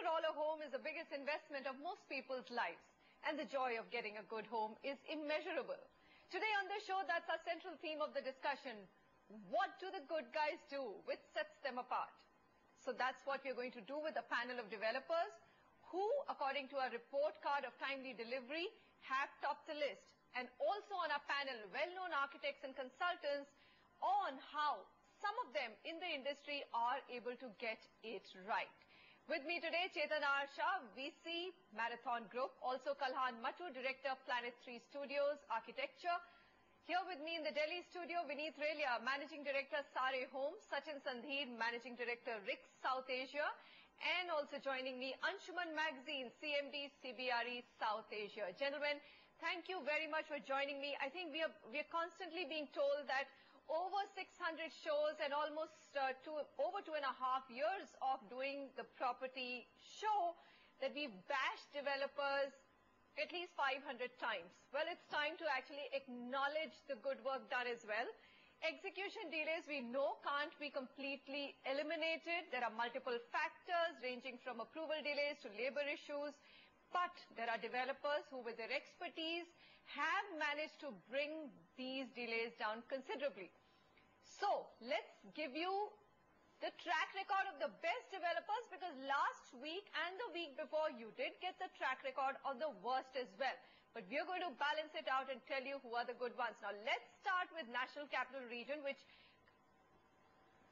all, a home is the biggest investment of most people's lives, and the joy of getting a good home is immeasurable. Today on the show, that's our central theme of the discussion. What do the good guys do? Which sets them apart? So that's what we're going to do with a panel of developers who, according to our report card of timely delivery, have topped the list. And also on our panel, well-known architects and consultants on how some of them in the industry are able to get it right. With me today, Chetan R. Shah, VC, Marathon Group. Also Kalhan Mattu, Director, Planet 3 Studios, Architecture. Here with me in the Delhi studio, Vineet Relia, Managing Director, SARE Homes. Sachin Sandhir, Managing Director, RICS South Asia. And also joining me, Anshuman Magazine, CMD, CBRE South Asia. Gentlemen, thank you very much for joining me. I think we are constantly being told that over 600 shows and almost over 2.5 years of doing the property show, that we've bashed developers at least 500 times. Well, it's time to actually acknowledge the good work done as well. Execution delays, we know, can't be completely eliminated. There are multiple factors ranging from approval delays to labor issues. But there are developers who, with their expertise, have managed to bring these delays down considerably. So, let's give you the track record of the best developers, because last week and the week before you did get the track record of the worst as well. But we are going to balance it out and tell you who are the good ones. Now, let's start with National Capital Region, which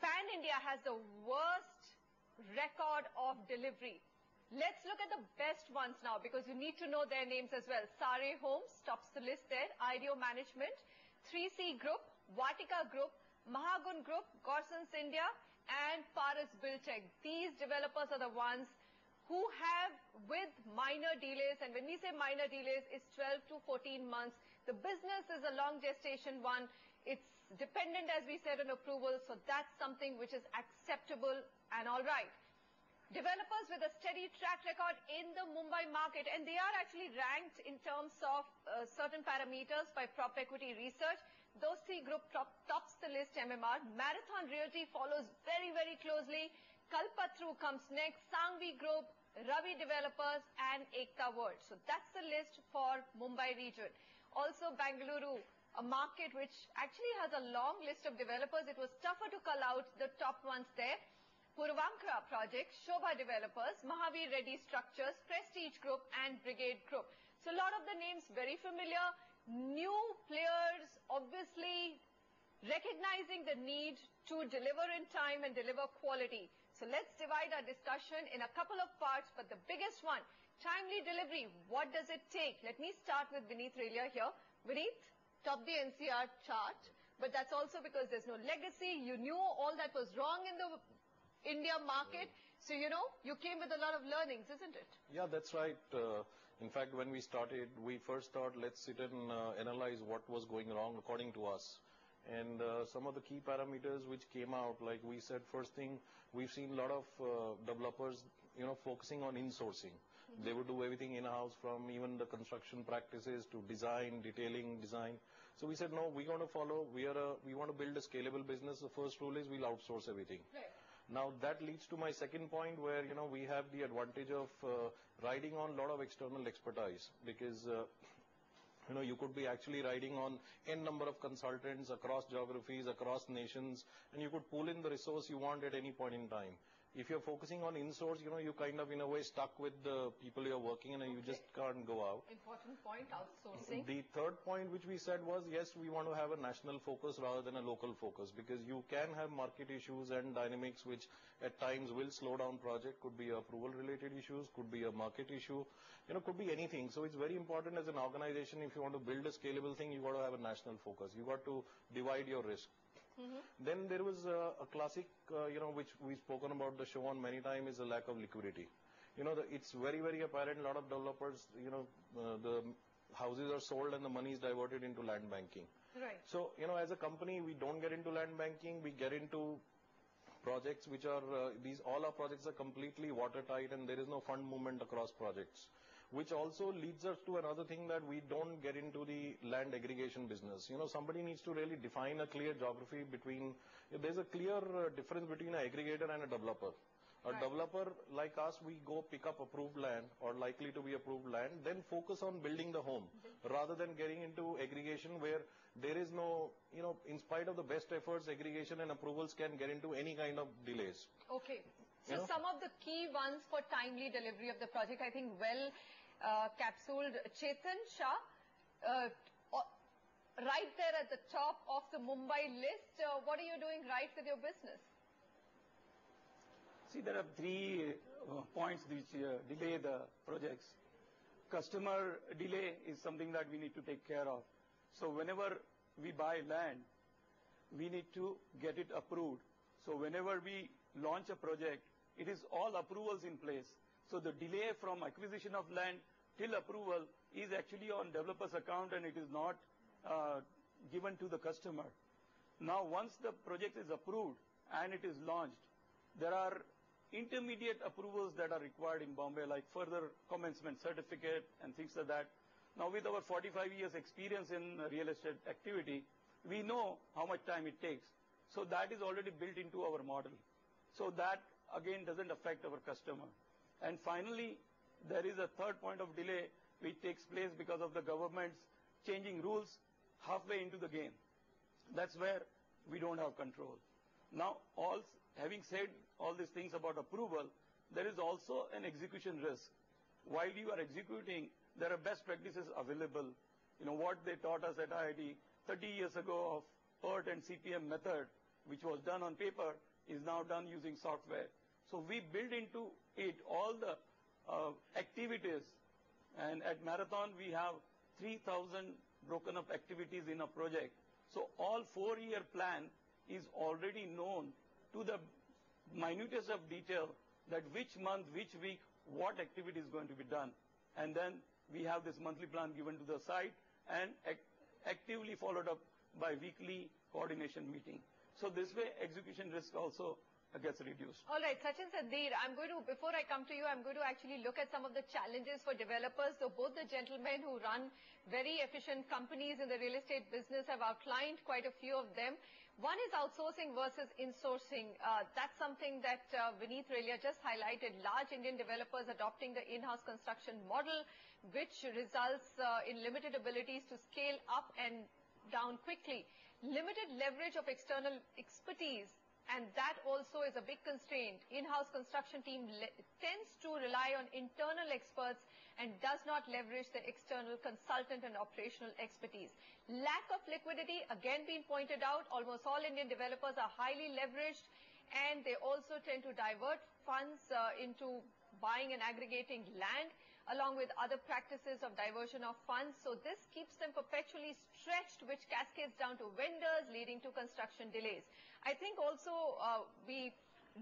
Pan-India has the worst record of delivery. Let's look at the best ones now, because you need to know their names as well. SARE Homes tops the list there. IDEO Management, 3C Group, Vatika Group, Mahagun Group, Gorsons India, and Paras Buildtech. These developers are the ones who have, with minor delays, and when we say minor delays, it's 12 to 14 months. The business is a long gestation one. It's dependent, as we said, on approval, so that's something which is acceptable and all right. Developers with a steady track record in the Mumbai market, and they are actually ranked in terms of certain parameters by Prop Equity Research. Dosti Group tops the list, MMR. Marathon Realty follows very, very closely. Kalpatru comes next. Sangvi Group, Ravi Developers, and Ekta World. So that's the list for Mumbai region. Also Bengaluru, a market which actually has a long list of developers. It was tougher to cull out the top ones there. Puravankara Project, Shobha Developers, Mahavir Reddy Structures, Prestige Group, and Brigade Group. So a lot of the names very familiar. New players obviously recognizing the need to deliver in time and deliver quality. So let's divide our discussion in a couple of parts, but the biggest one, timely delivery. What does it take? Let me start with Vineet Relia here. Vineet, top the NCR chart, but that's also because there's no legacy. You knew all that was wrong in the India market. So, you know, you came with a lot of learnings, isn't it? Yeah, that's right. In fact, when we started, we first thought, let's sit and analyze what was going wrong according to us. And some of the key parameters which came out, like we said, first thing, we've seen a lot of developers, focusing on insourcing. They would do everything in-house, from even the construction practices to design, detailing, design. So we said, no, we're going to follow, we want to build a scalable business. The first rule is we'll outsource everything. Right. Now that leads to my second point, where we have the advantage of riding on a lot of external expertise, because you could be actually riding on n number of consultants across geographies, across nations, and you could pull in the resource you want at any point in time. If you're focusing on in-source, you kind of in a way stuck with the people you're working in, and you just can't go out. Important point, outsourcing. The third point which we said was, yes, we want to have a national focus rather than a local focus, because you can have market issues and dynamics which at times will slow down project. Could be approval related issues, could be a market issue, could be anything. So it's very important as an organization, if you want to build a scalable thing, you got to have a national focus. You got to divide your risk. Then there was a classic, which we've spoken about the show on many times, is the lack of liquidity. It's very, very apparent. A lot of developers, the houses are sold and the money is diverted into land banking. Right. So, as a company, we don't get into land banking. We get into projects which are, all our projects are completely watertight, and there is no fund movement across projects. Which also leads us to another thing, that we don't get into the land aggregation business. Somebody needs to really define a clear geography between, there's a clear difference between an aggregator and a developer. A Right. developer like us, we go pick up approved land or likely to be approved land, then focus on building the home rather than getting into aggregation where there is no, in spite of the best efforts, aggregation and approvals can get into any kind of delays. Okay. So You know? some of the key ones for timely delivery of the project, I think capsuled. Chetan Shah, right there at the top of the Mumbai list. What are you doing right with your business? See, there are three points which delay the projects. Customer delay is something that we need to take care of. So whenever we buy land, we need to get it approved. So whenever we launch a project, it is all approvals in place. So the delay from acquisition of land till approval is actually on developer's account and it is not given to the customer. Now, once the project is approved and it is launched, there are intermediate approvals that are required in Bombay, like further commencement certificate and things like that. Now, with our 45 years experience in real estate activity, we know how much time it takes. So that is already built into our model. So that, again, doesn't affect our customer. And finally, there is a third point of delay which takes place because of the government's changing rules halfway into the game. That's where we don't have control. Now, having said all these things about approval, there is also an execution risk. While you are executing, there are best practices available. What they taught us at IIT 30 years ago of PERT and CPM method, which was done on paper, is now done using software. So we build into it all the activities. And at Marathon, we have 3,000 broken up activities in a project. So all 4-year plan is already known to the minutest of detail that which month, which week, what activity is going to be done. And then we have this monthly plan given to the site and actively followed up by weekly coordination meeting. So this way, execution risk also gets reduced. All right, Sachin Sandeer, before I come to you, I'm going to actually look at some of the challenges for developers. So both the gentlemen who run very efficient companies in the real estate business have outlined quite a few of them. One is outsourcing versus insourcing. That's something that Vineet Relia just highlighted. Large Indian developers adopting the in-house construction model, which results in limited abilities to scale up and down quickly. Limited leverage of external expertise. And that also is a big constraint. In-house construction team tends to rely on internal experts and does not leverage the external consultant and operational expertise. Lack of liquidity, again being pointed out, almost all Indian developers are highly leveraged and they also tend to divert funds into buying and aggregating land along with other practices of diversion of funds. So this keeps them perpetually stretched, which cascades down to vendors, leading to construction delays. I think also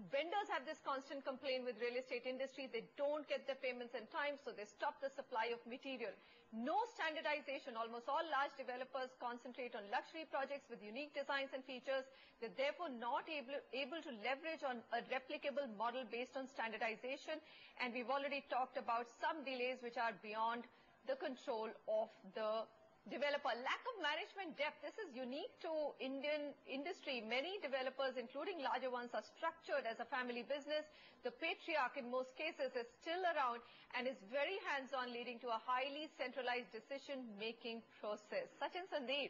vendors have this constant complaint with real estate industry. They don't get their payments in time, so they stop the supply of material. No standardization. Almost all large developers concentrate on luxury projects with unique designs and features. They're therefore not able to leverage on a replicable model based on standardization. And we've already talked about some delays which are beyond the control of the developer. Lack of management depth. This is unique to Indian industry. Many developers, including larger ones, are structured as a family business. The patriarch in most cases is still around and is very hands-on, leading to a highly centralized decision-making process. Sachin Sandeer,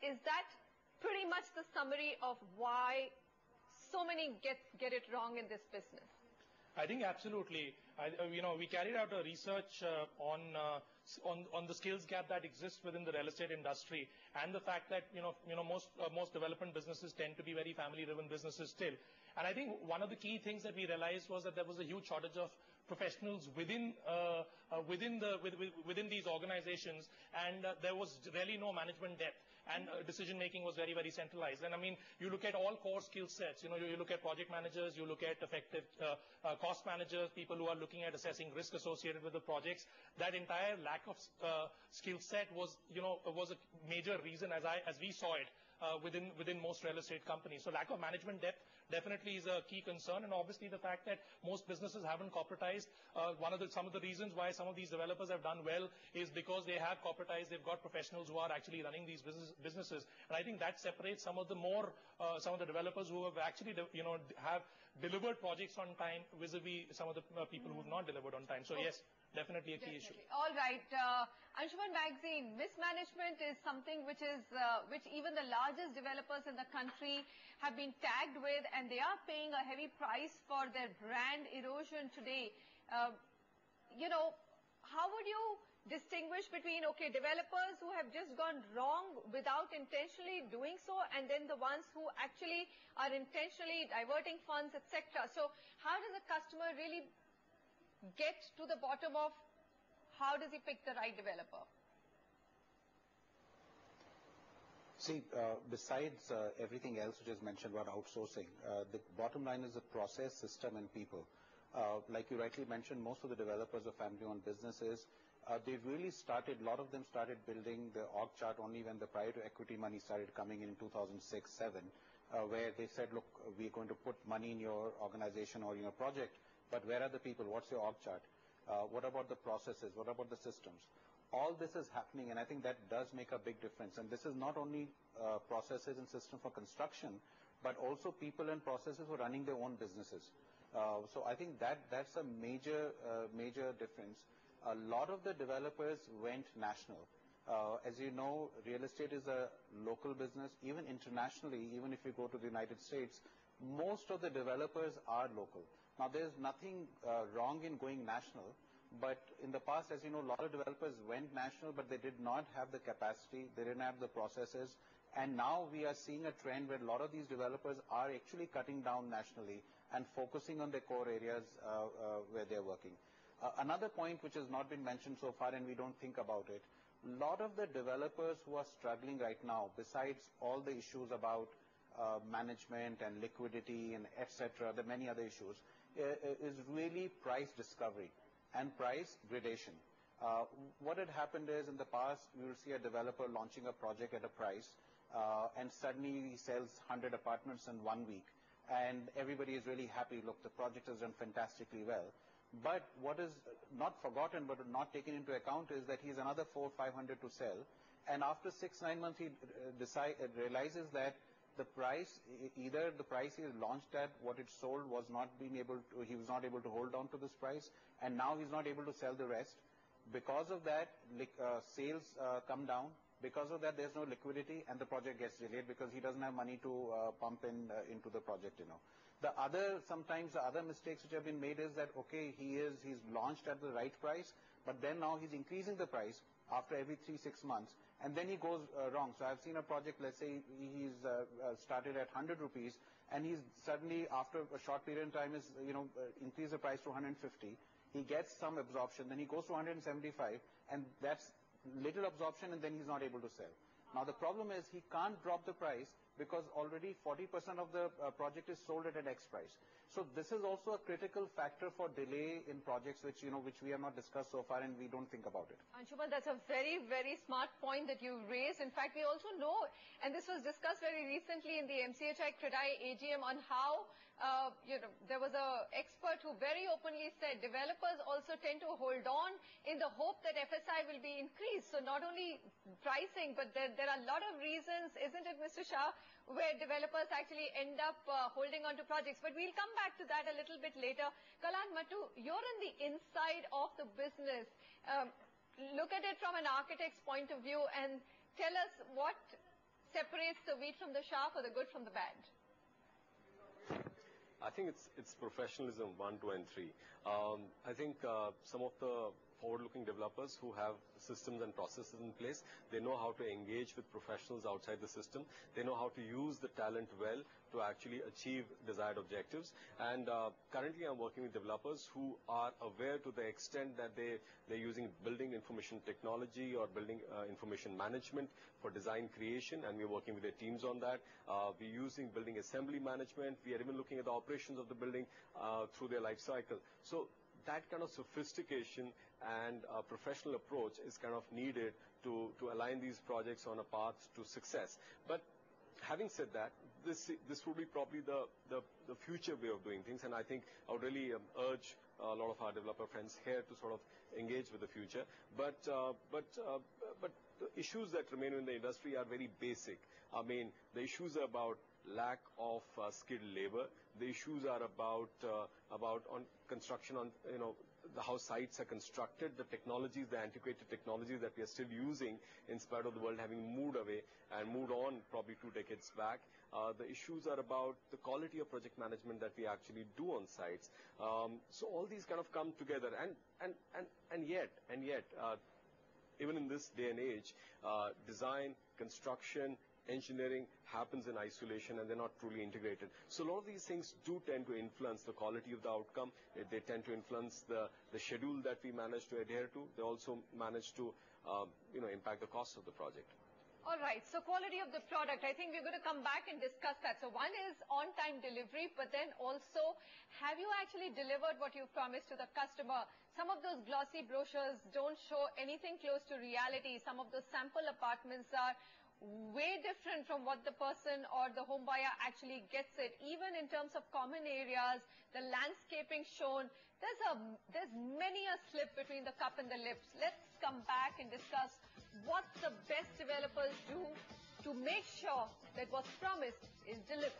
is that pretty much the summary of why so many get it wrong in this business? I think absolutely. We carried out a research on the skills gap that exists within the real estate industry, and the fact that most development businesses tend to be very family-driven businesses still. And I think one of the key things that we realized was that there was a huge shortage of professionals within these organizations, and there was really no management depth, and decision-making was very, very centralized. And I mean, you look at all core skill sets, you look at project managers, you look at effective cost managers, people who are looking at assessing risk associated with the projects. That entire lack of skill set was a major reason as we saw it within most real estate companies. So lack of management depth definitely is a key concern. And obviously the fact that most businesses haven't corporatized, some of the reasons why some of these developers have done well is because they have corporatized, they've got professionals who are actually running these businesses. And I think that separates some of the developers who have actually, have delivered projects on time vis-a-vis some of the people who have not delivered on time. So yes, definitely a key issue. All right. Anshuman Magazine, mismanagement is something which even the largest developers in the country have been tagged with, and they are paying a heavy price for their brand erosion today. How would you distinguish between, okay, developers who have just gone wrong without intentionally doing so, and then the ones who actually are intentionally diverting funds, etc. So how does a customer really get to the bottom of how does he pick the right developer? See, besides everything else which is mentioned about outsourcing, the bottom line is the process, system, and people. Like you rightly mentioned, most of the developers are family-owned businesses. They've really started, a lot of them started building the org chart only when the private equity money started coming in 2006-07, where they said, look, we're going to put money in your organization or in your project, but where are the people? What's your org chart? What about the processes? What about the systems? All this is happening, and I think that does make a big difference. And this is not only processes and systems for construction, but also people and processes for running their own businesses. So I think that's a major difference. A lot of the developers went national. As you know, real estate is a local business. Even internationally, even if you go to the United States, most of the developers are local. Now, there's nothing wrong in going national, but in the past, as you know, a lot of developers went national, but they did not have the capacity, they didn't have the processes, and now we are seeing a trend where a lot of these developers are actually cutting down nationally and focusing on their core areas where they're working. Another point which has not been mentioned so far, and we don't think about it, a lot of the developers who are struggling right now, besides all the issues about management and liquidity and etc., the many other issues, is really price discovery and price gradation. What had happened is in the past, we will see a developer launching a project at a price, and suddenly he sells 100 apartments in 1 week, and everybody is really happy. Look, the project has done fantastically well. But what is not forgotten but not taken into account is that he has another 400 or 500 to sell, and after 6-9 months he realizes that the price, either the price he launched at, what it sold was not being able to, he was not able to hold on to this price, and now he's not able to sell the rest. Because of that, sales come down. Because of that, there's no liquidity, and the project gets delayed because he doesn't have money to pump into the project, Sometimes the other mistakes which have been made is that, okay, he's launched at the right price, but then now he's increasing the price after every 3-6 months, and then he goes wrong. So I've seen a project, let's say he's started at 100 rupees, and he's suddenly, after a short period of time, is, increase the price to 150. He gets some absorption, then he goes to 175, and that's little absorption, and then he's not able to sell. Now the problem is he can't drop the price because already 40% of the project is sold at an X price. So this is also a critical factor for delay in projects which we have not discussed so far, and we don't think about it. Anshuman, that's a very, very smart point that you raised. In fact, we also know, and this was discussed very recently in the MCHI CREDAI AGM on how, there was an expert who very openly said developers also tend to hold on in the hope that FSI will be increased. So not only pricing, but there are a lot of reasons, isn't it, Mr. Shah, where developers actually end up holding on to projects. But we'll come back to that a little bit later. Kalan, Mattu, you're on the inside of the business. Look at it from an architect's point of view and tell us what separates the wheat from the chaff or the good from the bad. I think it's professionalism 1, 2, and 3. I think some of the forward-looking developers who have systems and processes in place, they know how to engage with professionals outside the system. They know how to use the talent well to actually achieve desired objectives. And currently I'm working with developers who are aware to the extent that they're using building information technology or building information management for design creation, and we're working with their teams on that. We're using building assembly management. We are even looking at the operations of the building through their life cycle. So that kind of sophistication and professional approach is kind of needed to align these projects on a path to success. But having said that, this would be probably the future way of doing things, and I think I would really urge a lot of our developer friends here to sort of engage with the future. But the issues that remain in the industry are very basic. I mean, the issues are about lack of skilled labor. The issues are about on construction, on how sites are constructed, the technologies, the antiquated technologies that we are still using in spite of the world having moved away and moved on probably 2 decades back. The issues are about the quality of project management that we actually do on sites. So all these kind of come together, and yet, even in this day and age, design, construction, engineering happens in isolation, and they're not truly integrated. So a lot of these things do tend to influence the quality of the outcome. They tend to influence the schedule that we manage to adhere to. They also manage to impact the cost of the project. All right, so quality of the product, I think we're going to come back and discuss that. So one is on-time delivery, but then also, have you actually delivered what you promised to the customer? Some of those glossy brochures don't show anything close to reality. Some of the sample apartments are way different from what the person or the home buyer actually gets it. Even in terms of common areas, the landscaping shown, there's many a slip between the cup and the lips. Let's come back and discuss what the best developers do to make sure that what's promised is delivered.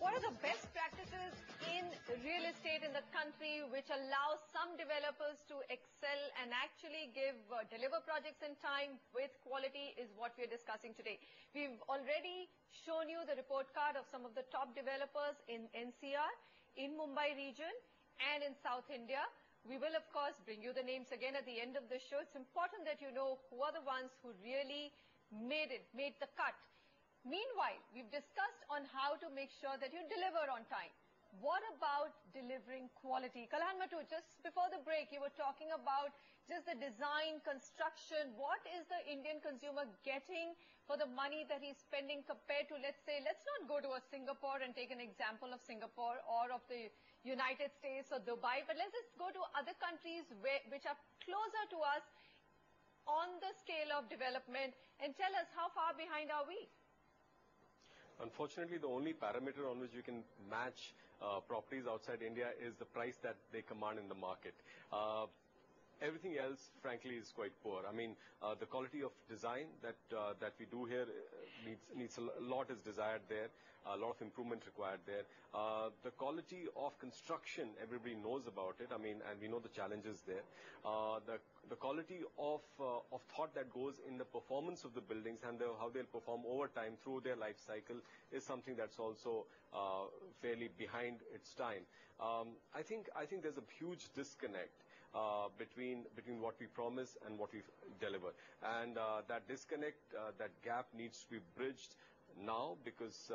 What are the best practices in real estate in the country which allows some developers to excel and actually deliver projects in time with quality is what we're discussing today. We've already shown you the report card of some of the top developers in NCR, in Mumbai region, and in South India. We will, of course, bring you the names again at the end of the show. It's important that you know who are the ones who really made the cut. Meanwhile, we've discussed on how to make sure that you deliver on time. What about delivering quality? Kalhan Matu, just before the break, you were talking about just the design, construction. What is the Indian consumer getting for the money that he's spending compared to, let's say, let's not go to a Singapore and take an example of Singapore or of the United States or Dubai, but let's just go to other countries which are closer to us on the scale of development, and tell us how far behind are we? Unfortunately, the only parameter on which you can match properties outside India is the price that they command in the market. Everything else, frankly, is quite poor. I mean, the quality of design that we do here needs a lot is desired there. A lot of improvement required there. The quality of construction, everybody knows about it. I mean, and we know the challenges there. The quality of thought that goes in the performance of the buildings and how they'll perform over time through their life cycle is something that's also fairly behind its time. I think there's a huge disconnect between what we promise and what we deliver, and that disconnect, that gap needs to be bridged now, because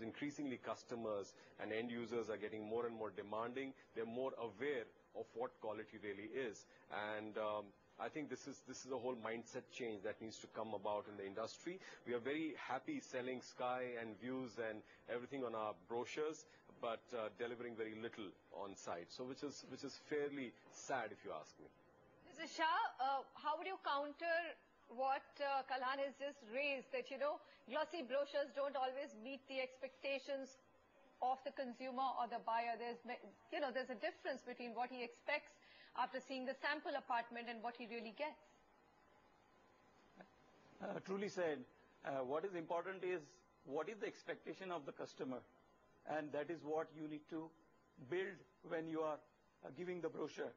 increasingly customers and end users are getting more and more demanding. They're more aware of what quality really is, and I think this is a whole mindset change that needs to come about in the industry. We are very happy selling sky and views and everything on our brochures, but delivering very little on site. So which is fairly sad, if you ask me. Mr. Shah, how would you counter what Kalhan has just raised, that, glossy brochures don't always meet the expectations of the consumer or the buyer? There's a difference between what he expects after seeing the sample apartment and what he really gets. Truly said. What is important is what is the expectation of the customer, and that is what you need to build when you are giving the brochure.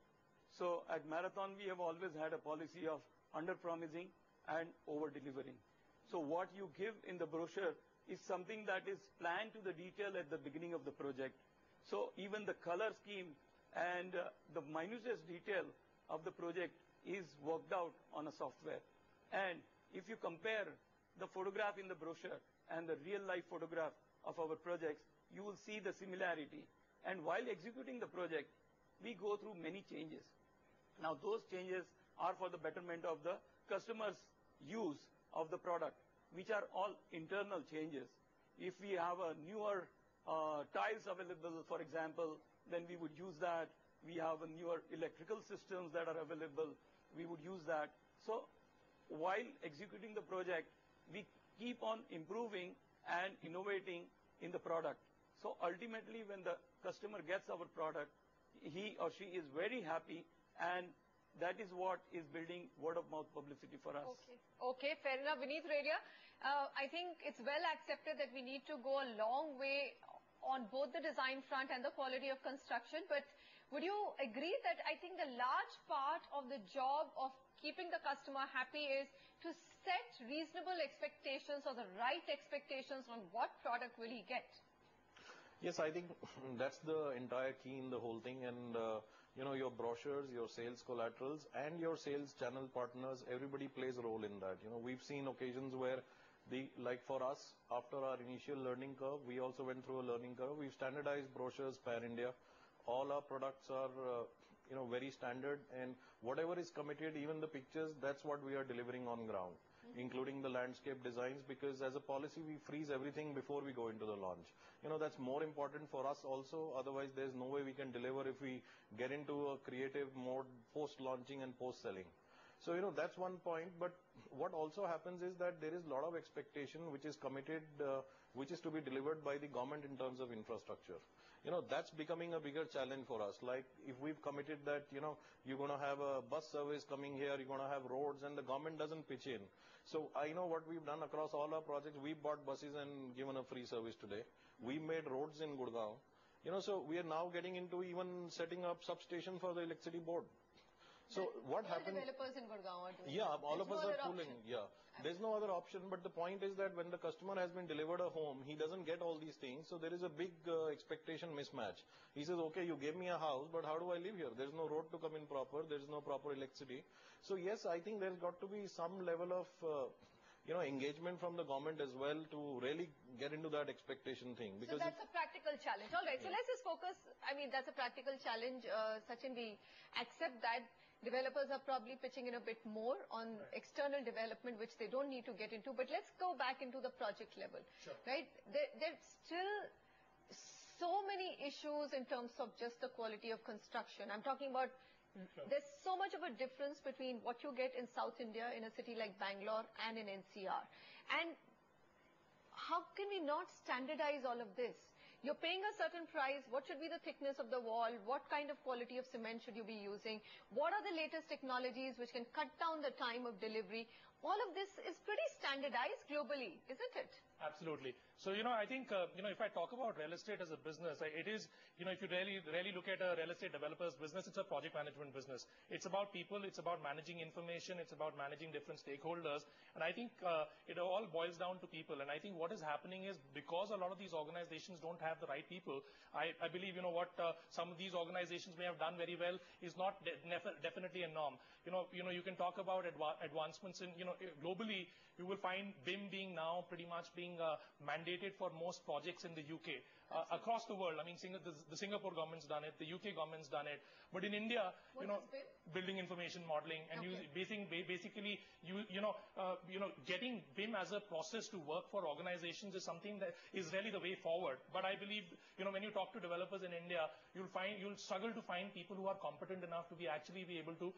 So at Marathon, we have always had a policy of under-promising and over-delivering. So what you give in the brochure is something that is planned to the detail at the beginning of the project. So even the color scheme and the minutest detail of the project is worked out on a software. And if you compare the photograph in the brochure and the real-life photograph of our projects, you will see the similarity. And while executing the project, we go through many changes. Now, those changes are for the betterment of the customer's use of the product. which are all internal changes. If we have a newer tiles available, for example, then we would use that. We have a newer electrical systems that are available, we would use that. So while executing the project, we keep on improving and innovating in the product. So ultimately, when the customer gets our product, he or she is very happy, and that is what is building word-of-mouth publicity for us. Okay, fair enough. Vineet Redia, I think it's well accepted that we need to go a long way on both the design front and the quality of construction, but would you agree that I think the large part of the job of keeping the customer happy is to set reasonable expectations or the right expectations on what product will he get? Yes, I think that's the entire key in the whole thing. And, your brochures, your sales collaterals, and your sales channel partners, everybody plays a role in that. We've seen occasions where like for us, after our initial learning curve, we also went through a learning curve. We've standardized brochures pan-India. All our products are, very standard, and whatever is committed, even the pictures, that's what we are delivering on ground, including the landscape designs, because as a policy, we freeze everything before we go into the launch. That's more important for us also. Otherwise, there's no way we can deliver if we get into a creative mode post-launching and post-selling. So, that's one point. But what also happens is that there is a lot of expectation which is committed, which is to be delivered by the government in terms of infrastructure. That's becoming a bigger challenge for us. Like, if we've committed that, you're going to have a bus service coming here, you're going to have roads, and the government doesn't pitch in. So I know what we've done across all our projects. We bought buses and given a free service today. We made roads in Gurgaon. So we are now getting into even setting up substation for the electricity board. So what happened? Developers in Gurgaon are doing. Yeah, all of us are no pulling. Yeah, there's no other option. But the point is that when the customer has been delivered a home, he doesn't get all these things. So there is a big expectation mismatch. He says, okay, you gave me a house, but how do I live here? There's no road to come in proper. There's no proper electricity. So yes, I think there's got to be some level of engagement from the government as well to really get into that expectation thing. Because so that's a practical challenge. All right, so let's just focus. I mean, that's a practical challenge. Sachin, we accept that. Developers are probably pitching in a bit more on external development, which they don't need to get into. But let's go back into the project level, right? There's still so many issues in terms of just the quality of construction. I'm talking about there's so much of a difference between what you get in South India in a city like Bangalore and in NCR. And how can we not standardize all of this? You're paying a certain price. What should be the thickness of the wall? What kind of quality of cement should you be using? What are the latest technologies which can cut down the time of delivery? All of this is pretty standardized globally, isn't it? Absolutely. So, I think, if I talk about real estate as a business, it is, if you really look at a real estate developer's business, it's a project management business. It's about people, it's about managing information, it's about managing different stakeholders. And I think it all boils down to people. And I think what is happening is because a lot of these organizations don't have the right people, I believe, what some of these organizations may have done very well is not definitely a norm. You can talk about advancements in, globally, you will find BIM being now pretty much being mandated for most projects in the UK. Across the world, I mean, the Singapore government's done it, the UK government's done it. But in India, building information modeling and basically, getting BIM as a process to work for organizations is something that is really the way forward. But I believe, when you talk to developers in India, you'll struggle to find people who are competent enough to be able to,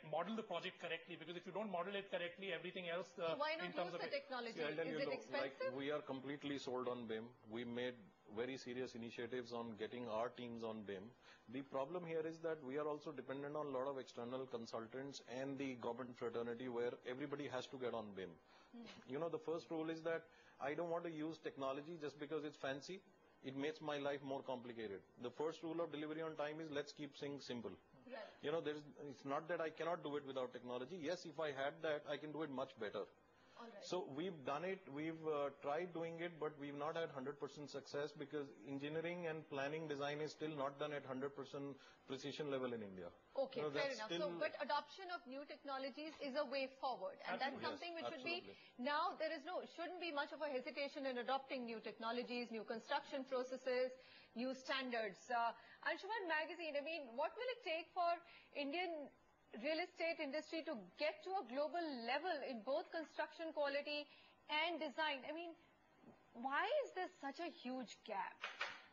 model the project correctly. Because if you don't model it correctly, everything else why not in terms use of the technology? See, Is it expensive? Like, we are completely sold on BIM. We made very serious initiatives on getting our teams on BIM. The problem here is that we are also dependent on a lot of external consultants and the government fraternity where everybody has to get on BIM. The first rule is that I don't want to use technology just because it's fancy. It makes my life more complicated. The first rule of delivery on time is let's keep things simple. Right. It's not that I cannot do it without technology. Yes, if I had that, I can do it much better. All right. So we've done it, we've tried doing it, but we've not had 100% success because engineering and planning design is still not done at 100% precision level in India. Okay, fair enough. So, but adoption of new technologies is a way forward. And that's something which should be, now shouldn't be much of a hesitation in adopting new technologies, new construction processes, new standards. Anshuman Magazine, I mean, what will it take for Indian real estate industry to get to a global level in both construction quality and design? I mean, why is there such a huge gap?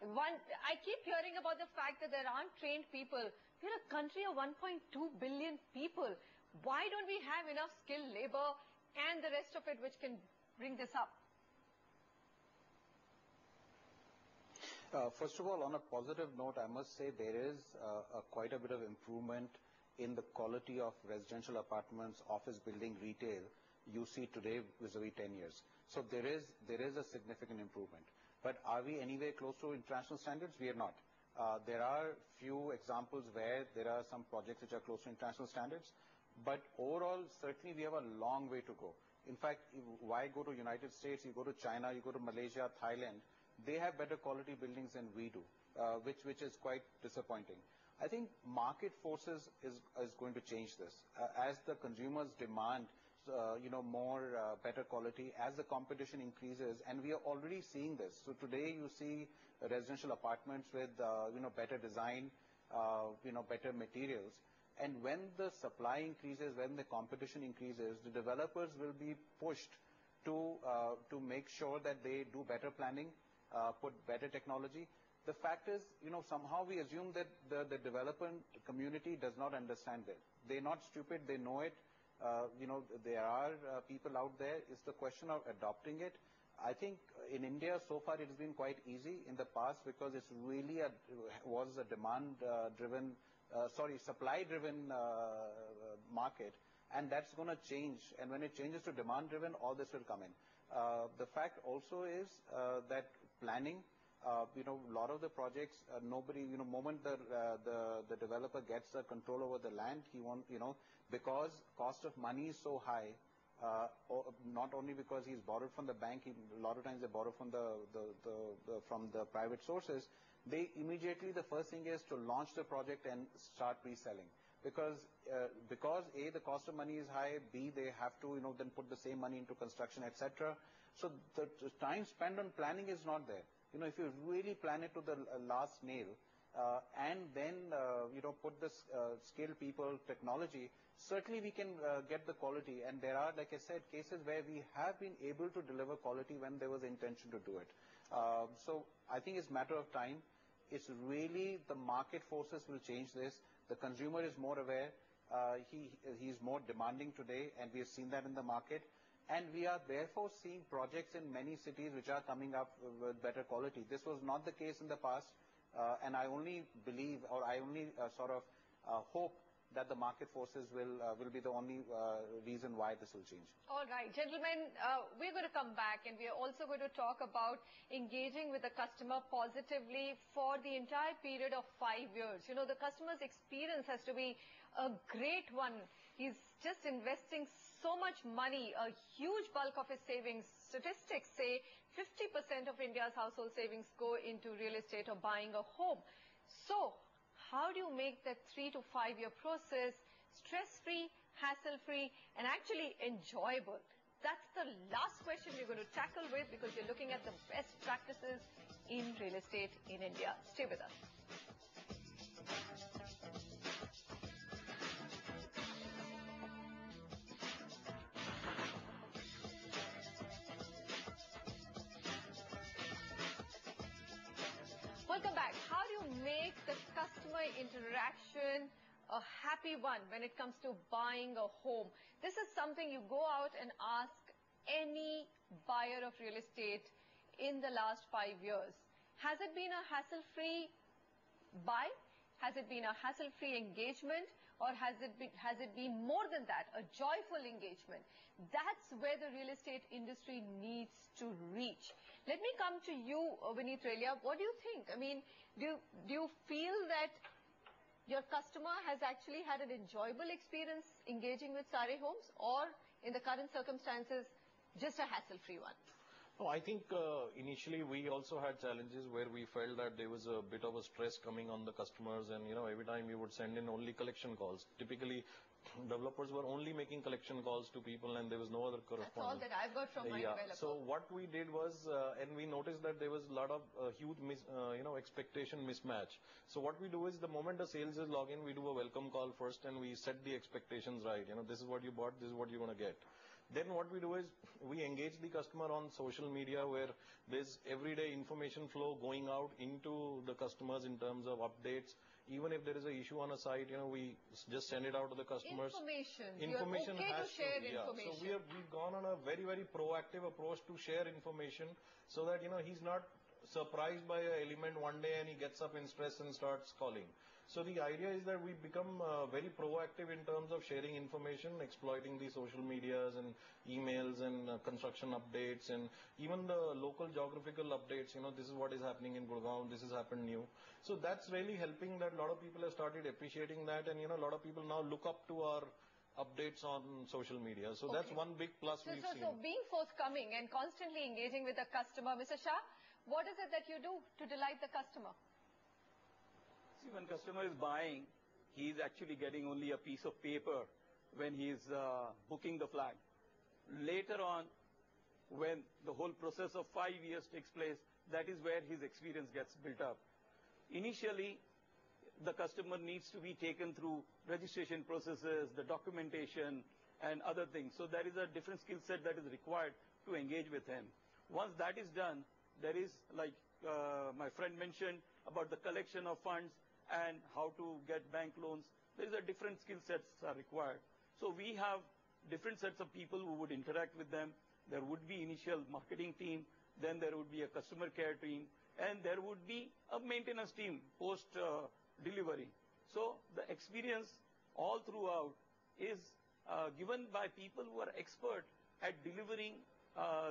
I keep hearing about the fact that there aren't trained people. We're a country of 1.2 billion people. Why don't we have enough skilled labor and the rest of it which can bring this up? First of all, on a positive note, I must say there is quite a bit of improvement in the quality of residential apartments, office building, retail you see today vis-a-vis 10 years. So there is a significant improvement. But are we anywhere close to international standards? We are not. There are few examples where there are some projects which are close to international standards. But overall, certainly we have a long way to go. In fact, why go to United States? You go to China, you go to Malaysia, Thailand. They have better quality buildings than we do, which is quite disappointing. I think market forces is going to change this. As the consumers demand, more better quality, as the competition increases, and we are already seeing this. So today you see residential apartments with, better design, better materials. And when the supply increases, when the competition increases, the developers will be pushed to make sure that they do better planning, put better technology. The fact is, somehow we assume that the developer community does not understand it. They're not stupid, they know it. There are people out there. It's the question of adopting it. I think in India, so far, it has been quite easy in the past because it's really was a supply-driven market. And that's going to change. And when it changes to demand-driven, all this will come in. The fact also is that planning, a lot of the projects, moment the developer gets the control over the land, he won't, because cost of money is so high, not only because he's borrowed from the bank, a lot of times they borrow from the private sources, they immediately, the first thing is to launch the project and start reselling. Because A, the cost of money is high, B, they have to, then put the same money into construction, etc. So the time spent on planning is not there. If you really plan it to the last nail, and then, put the skilled people, technology, certainly we can get the quality. And there are, like I said, cases where we have been able to deliver quality when there was intention to do it. So I think it's a matter of time. It's really the market forces will change this. The consumer is more aware. He's more demanding today, and we have seen that in the market. And we are therefore seeing projects in many cities which are coming up with better quality. This was not the case in the past, and I only believe, or I only hope that the market forces will be the only reason why this will change. All right, gentlemen, we're going to come back, and we are also going to talk about engaging with the customer positively for the entire period of 5 years. The customer's experience has to be a great one. He's just investing so much money, a huge bulk of his savings. Statistics say 50% of India's household savings go into real estate or buying a home. So, how do you make that 3 to 5 year process stress-free, hassle-free, and actually enjoyable? That's the last question we're going to tackle with, because we're looking at the best practices in real estate in India. Stay with us. Welcome back. How do you make the customer interaction a happy one when it comes to buying a home? This is something you go out and ask any buyer of real estate in the last 5 years. Has it been a hassle-free buy? Has it been a hassle-free engagement? Or has it been more than that, a joyful engagement? That's where the real estate industry needs to reach. Let me come to you, Vineet Relia. What do you think? I mean, do you feel that your customer has actually had an enjoyable experience engaging with SARE Homes, or in the current circumstances, just a hassle-free one? No, I think initially we also had challenges where we felt that there was a bit of a stress coming on the customers, and every time we would send in only collection calls. Typically, developers were only making collection calls to people, and there was no other That's all correspondence. that I've got from my developer. So what we did was, and we noticed that there was a lot of huge expectation mismatch. So what we do is the moment the sales is log in, we do a welcome call first, and we set the expectations right. This is what you bought, this is what you're going to get. Then what we do is we engage the customer on social media where there's everyday information flow going out into the customers in terms of updates. Even if there is an issue on a site, we just send it out to the customers. Information. You're okay to share information. So we've gone on a very, very proactive approach to share information so that, he's not surprised by an element one day and he gets up in stress and starts calling. So the idea is that we become very proactive in terms of sharing information, exploiting the social medias and emails and construction updates and even the local geographical updates. This is what is happening in Gurgaon, this has happened new. So that's really helping that a lot of people have started appreciating that, and a lot of people now look up to our updates on social media. So that's one big plus we've seen. So being forthcoming and constantly engaging with the customer, Mr. Shah, what is it that you do to delight the customer? See, when customer is buying, he is actually getting only a piece of paper when he is booking the flat. Later on, when the whole process of 5 years takes place, that is where his experience gets built up. Initially, the customer needs to be taken through registration processes, the documentation, and other things. So there is a different skill set that is required to engage with him. Once that is done, there is, like my friend mentioned, about the collection of funds and how to get bank loans. There is a different skill sets are required. So we have different sets of people who would interact with them. There would be initial marketing team, then there would be a customer care team, and there would be a maintenance team post delivery. So the experience all throughout is given by people who are expert at delivering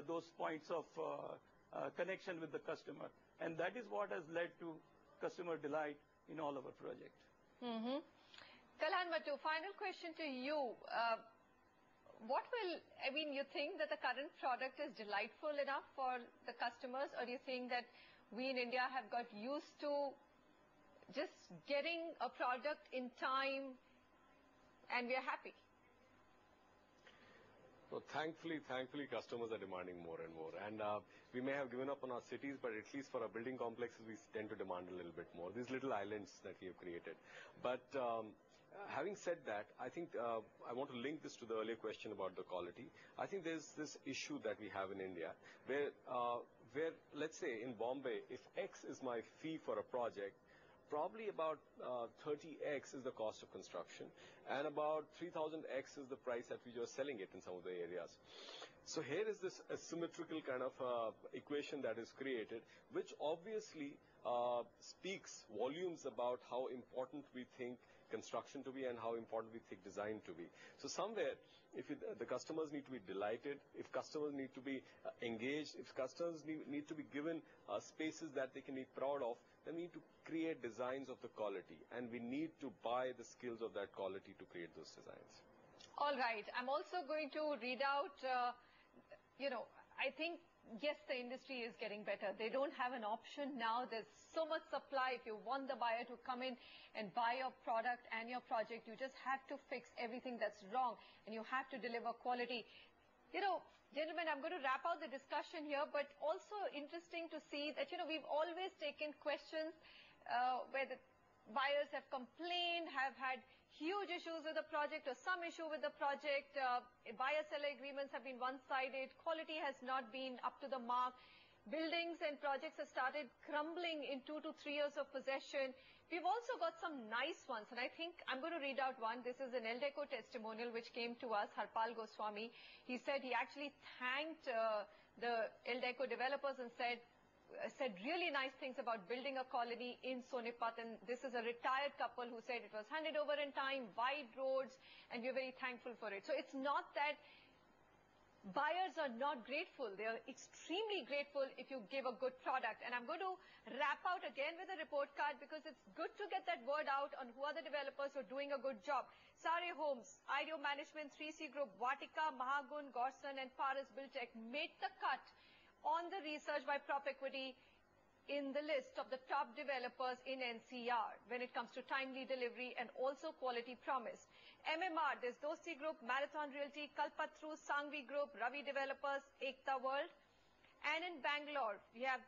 those points of connection with the customer. And that is what has led to customer delight in all our projects. Kalhan Mattu, final question to you. You think that the current product is delightful enough for the customers, or do you think that we in India have got used to just getting a product in time and we are happy? So thankfully, customers are demanding more and more. And we may have given up on our cities, but at least for our building complexes, we tend to demand a little bit more. These little islands that we have created. But having said that, I think I want to link this to the earlier question about the quality. I think there's this issue that we have in India where let's say in Bombay, if X is my fee for a project, probably about 30x is the cost of construction, and about 3000x is the price at which you're selling it in some of the areas. So here is this asymmetrical kind of equation that is created, which obviously speaks volumes about how important we think construction to be and how important we think design to be. So somewhere, if the customers need to be delighted, if customers need to be engaged, if customers need to be given spaces that they can be proud of, then we need to create designs of the quality, and we need to buy the skills of that quality to create those designs. All right. I'm also going to read out, I think, yes, the industry is getting better. They don't have an option now. There's so much supply. If you want the buyer to come in and buy your product and your project, you just have to fix everything that's wrong, and you have to deliver quality. Gentlemen, I'm going to wrap out the discussion here, but also interesting to see that, we've always taken questions where the buyers have complained, have had huge issues with the project or some issue with the project. Buyer-seller agreements have been one-sided. Quality has not been up to the mark. Buildings and projects have started crumbling in 2 to 3 years of possession. We've also got some nice ones, and I think I'm going to read out one. This is an LDECO testimonial which came to us, Harpal Goswami. He said he actually thanked the LDECO developers and said really nice things about building a colony in Sonipat. And this is a retired couple who said it was handed over in time, wide roads, and we're very thankful for it. So it's not that buyers are not grateful. They are extremely grateful if you give a good product. And I'm going to wrap out again with a report card because it's good to get that word out on who are the developers who are doing a good job. SARE Homes, IDEO Management, 3C Group, Vatika, Mahagun, Gorson, and Paras Buildtech made the cut on the research by Prop Equity in the list of the top developers in NCR when it comes to timely delivery and also quality promise. MMR, there's Dosti Group, Marathon Realty, Kalpatru, Sangvi Group, Ravi Developers, Ekta World. And in Bangalore, we have,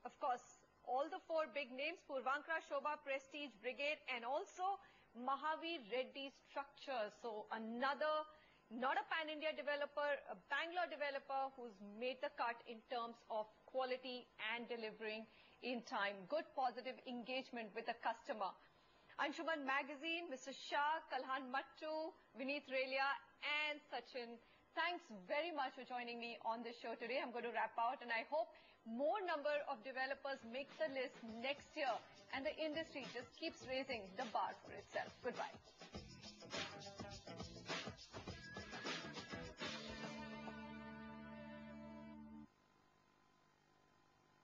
of course, all the four big names, Purvankara, Shobha, Prestige, Brigade, and also Mahavir Reddy Structures. So another, not a pan-India developer, a Bangalore developer who's made the cut in terms of quality and delivering in time. Good positive engagement with the customer. Anshuman Magazine, Mr. Shah, Kalhan Mattu, Vineet Relia, and Sachin. Thanks very much for joining me on this show today. I'm going to wrap out, and I hope more number of developers make the list next year, and the industry just keeps raising the bar for itself. Goodbye.